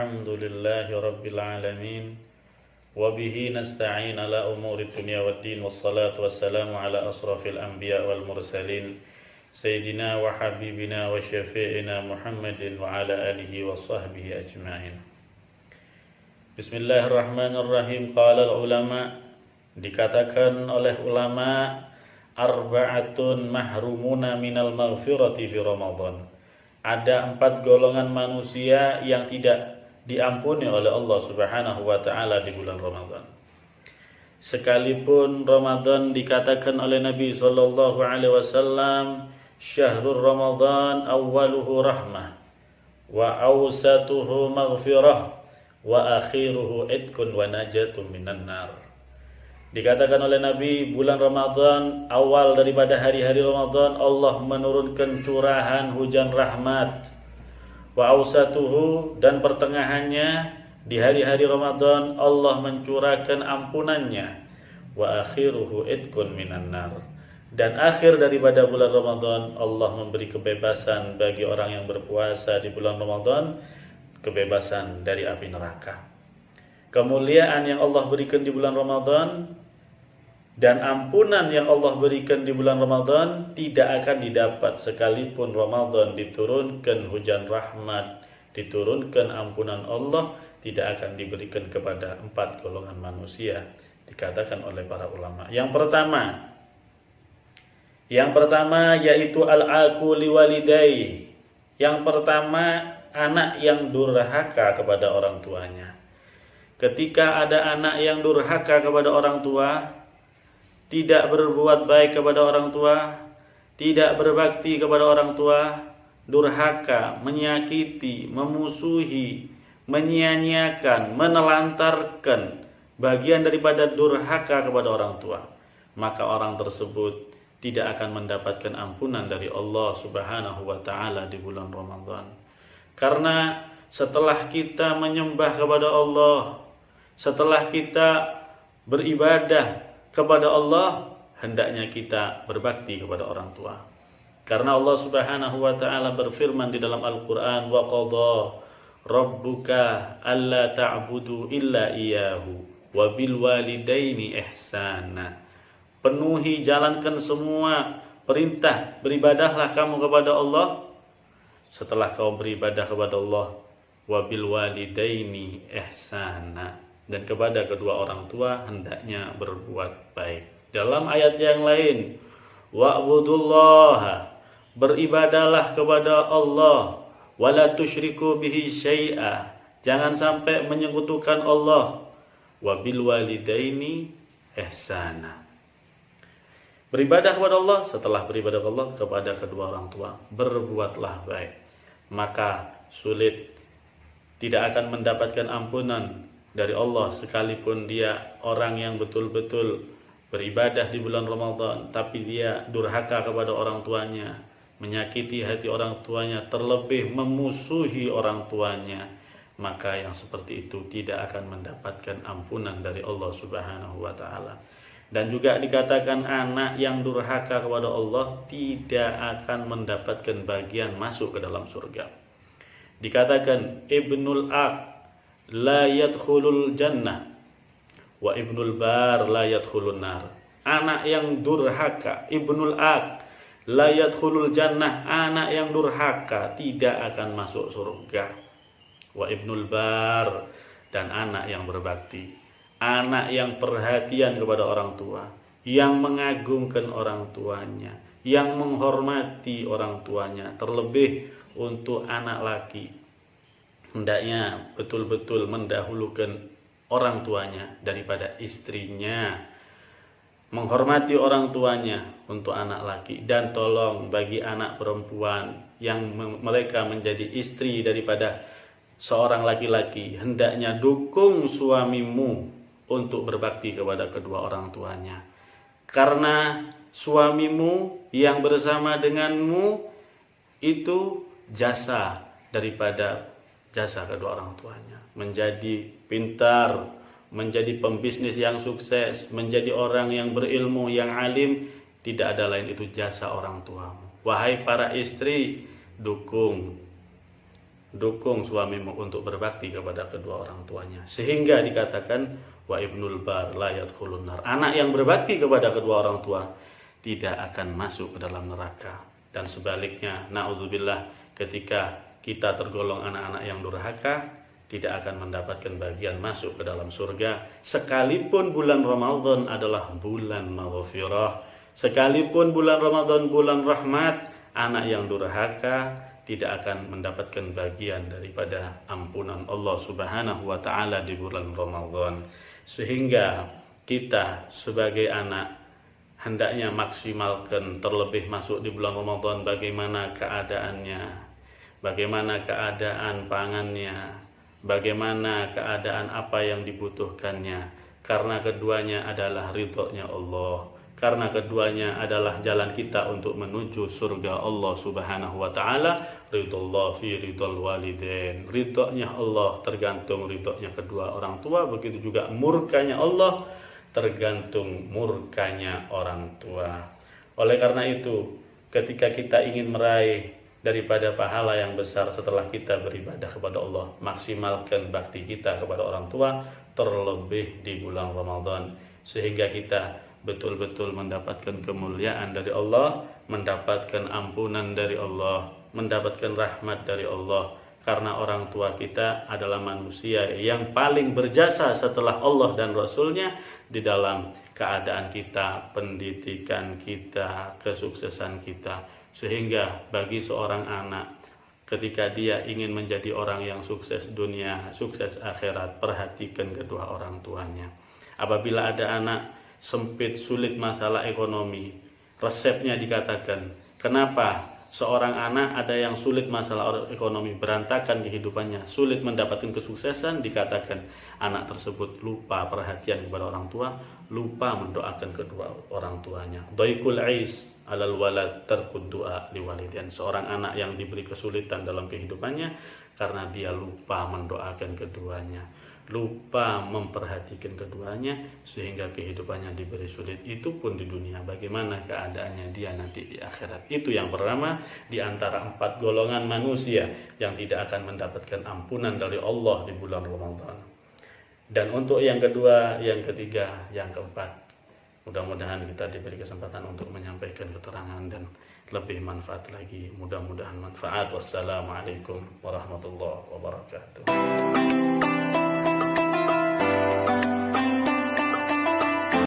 alhamdulillahi rabbil alamin wa bihi nasta'in ala umuri dunya waddin wassalatu wassalamu ala asrafil anbiya wal mursalin sayyidina wa habibina wa syafi'ina Muhammadin wa ala alihi wa sahbihi ajma'in. Bismillahirrahmanirrahim. Qala ulama, dikatakan oleh ulama, arba'atun mahrumuna minal maghfirati fi Ramadan. Ada 4 golongan manusia yang tidak diampuni oleh Allah Subhanahu wa taala di bulan Ramadan. Sekalipun Ramadan dikatakan oleh Nabi sallallahu alaihi wasallam, syahrul Ramadan awwaluhu rahmah wa awsatuhu maghfirah wa akhiruhu idkun wa najatun minan nar. Dikatakan oleh Nabi, bulan Ramadan, awal daripada hari-hari Ramadan, Allah menurunkan curahan hujan rahmat. Wa awsatuhu, dan pertengahannya di hari-hari Ramadan Allah mencurahkan ampunannya. Wa akhiruhu idkun minan nar. Dan akhir daripada bulan Ramadan Allah memberi kebebasan bagi orang yang berpuasa di bulan Ramadan, kebebasan dari api neraka. Kemuliaan yang Allah berikan di bulan Ramadan dan ampunan yang Allah berikan di bulan Ramadan tidak akan didapat sekalipun Ramadan diturunkan hujan rahmat, diturunkan ampunan Allah, tidak akan diberikan kepada 4 golongan manusia, dikatakan oleh para ulama. Yang pertama yaitu al-aqu liwalidayhi. Yang pertama, anak yang durhaka kepada orang tuanya. Ketika ada anak yang durhaka kepada orang tua, tidak berbuat baik kepada orang tua, tidak berbakti kepada orang tua, durhaka, menyakiti, memusuhi, menyia-nyiakan, menelantarkan bagian daripada durhaka kepada orang tua, maka orang tersebut tidak akan mendapatkan ampunan dari Allah Subhanahu wa taala di bulan Ramadan. Karena setelah kita menyembah kepada Allah, setelah kita beribadah kepada Allah, hendaknya kita berbakti kepada orang tua. Karena Allah Subhanahu wa taala berfirman di dalam Al-Qur'an, wa qadha rabbuka alla ta'budu illa iyyahu wa bil walidaini ihsana. Penuhi, jalankan semua perintah, beribadahlah kamu kepada Allah. Setelah kau beribadah kepada Allah, wa bil walidaini ihsana, dan kepada kedua orang tua hendaknya berbuat baik. Dalam ayat yang lain, wa'budullaha, beribadahlah kepada Allah, wala tusyriku bihi syai'a, jangan sampai menyekutukan Allah, wa bil walidaini ihsana. Beribadah kepada Allah, setelah beribadah kepada Allah, kepada kedua orang tua berbuatlah baik. Maka sulit, tidak akan mendapatkan ampunan dari Allah sekalipun dia orang yang betul-betul beribadah di bulan Ramadan, tapi dia durhaka kepada orang tuanya, menyakiti hati orang tuanya, terlebih memusuhi orang tuanya, maka yang seperti itu tidak akan mendapatkan ampunan dari Allah Subhanahu wa taala. Dan juga dikatakan anak yang durhaka kepada Allah tidak akan mendapatkan bagian masuk ke dalam surga. Dikatakan ibnul aq la yadkhulul jannah wa ibnul bar la yadkhulun nar. Anak yang durhaka, ibnul aq la yadkhulul jannah, anak yang durhaka tidak akan masuk surga. Wa ibnul bar, dan anak yang berbakti, anak yang perhatian kepada orang tua, yang mengagungkan orang tuanya, yang menghormati orang tuanya. Terlebih untuk anak laki, hendaknya betul-betul mendahulukan orang tuanya daripada istrinya, menghormati orang tuanya untuk anak laki. Dan tolong bagi anak perempuan yang mereka menjadi istri daripada seorang laki-laki, hendaknya dukung suamimu untuk berbakti kepada kedua orang tuanya. Karena suamimu yang bersama denganmu itu jasa daripada jasa kedua orang tuanya. Menjadi pintar, menjadi pembisnis yang sukses, menjadi orang yang berilmu, yang alim, tidak ada lain itu jasa orang tuamu. Wahai para istri, dukung dukung suamimu untuk berbakti kepada kedua orang tuanya. Sehingga dikatakan wa ibnul bar la yadkhulun nar. Anak yang berbakti kepada kedua orang tua tidak akan masuk ke dalam neraka. Dan sebaliknya, naudzubillah, ketika kita tergolong anak-anak yang durhaka, tidak akan mendapatkan bagian masuk ke dalam surga. Sekalipun bulan Ramadan adalah bulan maghfirah, sekalipun bulan Ramadan bulan rahmat, anak yang durhaka tidak akan mendapatkan bagian daripada ampunan Allah Subhanahu wa taala di bulan Ramadan. Sehingga kita sebagai anak hendaknya maksimalkan, terlebih masuk di bulan Ramadan, bagaimana keadaannya, bagaimana keadaan pangannya, bagaimana keadaan apa yang dibutuhkannya, karena keduanya adalah ridhonya Allah, karena keduanya adalah jalan kita untuk menuju surga Allah Subhanahu wa taala. Ridullah fi ridul walidain, ridhonya Allah tergantung ridhonya kedua orang tua, begitu juga murkanya Allah tergantung murkanya orang tua. Oleh karena itu, ketika kita ingin meraih daripada pahala yang besar setelah kita beribadah kepada Allah, maksimalkan bakti kita kepada orang tua, terlebih di bulan Ramadan, sehingga kita betul-betul mendapatkan kemuliaan dari Allah, mendapatkan ampunan dari Allah, mendapatkan rahmat dari Allah. Karena orang tua kita adalah manusia yang paling berjasa setelah Allah dan Rasulnya di dalam keadaan kita, pendidikan kita, kesuksesan kita. Sehingga bagi seorang anak, ketika dia ingin menjadi orang yang sukses dunia, sukses akhirat, perhatikan kedua orang tuanya. Apabila ada anak sempit, sulit masalah ekonomi, resepnya dikatakan, kenapa seorang anak ada yang sulit masalah ekonomi, berantakan kehidupannya, sulit mendapatkan kesuksesan, dikatakan anak tersebut lupa perhatian kepada orang tua, lupa mendoakan kedua orang tuanya. Dhaikul ais alal walad tarkud du'a liwalidain. Seorang anak yang diberi kesulitan dalam kehidupannya karena dia lupa mendoakan keduanya, lupa memperhatikan keduanya, sehingga kehidupannya diberi sulit. Itu pun di dunia, bagaimana keadaannya dia nanti di akhirat. Itu yang pertama di antara 4 golongan manusia yang tidak akan mendapatkan ampunan dari Allah di bulan Ramadan. Dan untuk yang kedua, yang ketiga, yang keempat, mudah-mudahan kita diberi kesempatan untuk menyampaikan keterangan dan lebih manfaat lagi. Mudah-mudahan manfaat. Wassalamualaikum warahmatullahi wabarakatuh.